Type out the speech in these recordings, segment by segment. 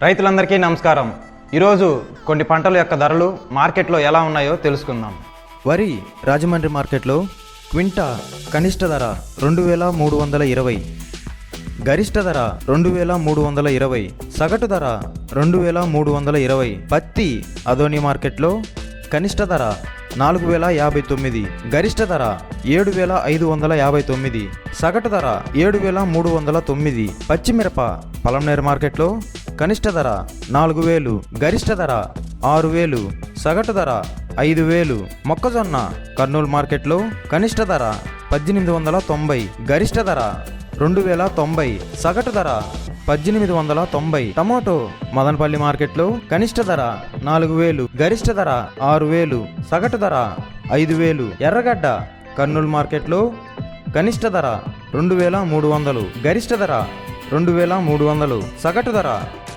రైతులందరికీ నమస్కారం. ఈరోజు కొన్ని పంటల యొక్క ధరలు మార్కెట్లో ఎలా ఉన్నాయో తెలుసుకుందాం. వరి రాజమండ్రి మార్కెట్లో క్వింటా కనిష్ట ధర 2320, గరిష్ట ధర 2320, సగటు ధర 2320. పత్తి అదోని మార్కెట్లో కనిష్ట ధర 4059, గరిష్ట ధర 7559, సగటు ధర 7309. పచ్చిమిరప పలంనేరు మార్కెట్లో కనిష్ట ధర 4000, గరిష్ట ధర 6000, సగటు ధర 5000. మొక్కజొన్న కర్నూలు మార్కెట్లో కనిష్ట ధర 1890, గరిష్ట ధర 2090, సగటు ధర 1890. టమాటో మదనపల్లి మార్కెట్లో కనిష్ట ధర 4000, గరిష్ట ధర 6000, సగటు ధర 5000. ఎర్రగడ్డ కర్నూలు మార్కెట్లో కనిష్ట ధర 2300, గరిష్ట ధర 2300, సగటు ధర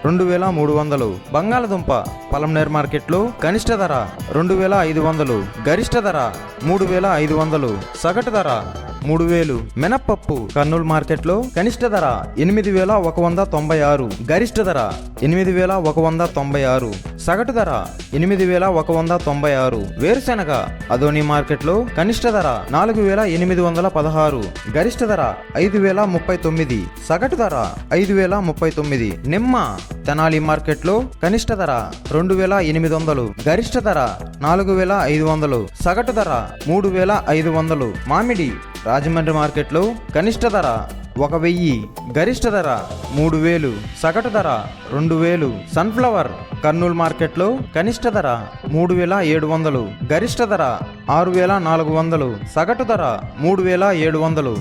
2300. బంగాళదుంప పలంనేరు మార్కెట్లో కనిష్ట ధర 2500, గరిష్ట ధర 3500, సగటు ధర 3000. మినప్పప్పు కర్నూలు మార్కెట్లో కనిష్ట ధర 8196, గరిష్ట ధర 8196, సగటు ధర 8196. వేరుశెనగ అదోని మార్కెట్లో కనిష్ట ధర 4816, గరిష్ట ధర 5039, సగటు ధర 5039. నిమ్మ తెనాలి మార్కెట్లో కనిష్ట ధర 2800, గరిష్ట ధర 4500, సగటు ధర 3500. మామిడి రాజమండ్రి మార్కెట్లో కనిష్ట ధర 1000, గరిష్ట ధర 3000, సగటు ధర 2000. సన్ఫ్లవర్ కర్నూలు మార్కెట్లో కనిష్ట ధర 3700, గరిష్ట ధర 6400, సగటు ధర 3700.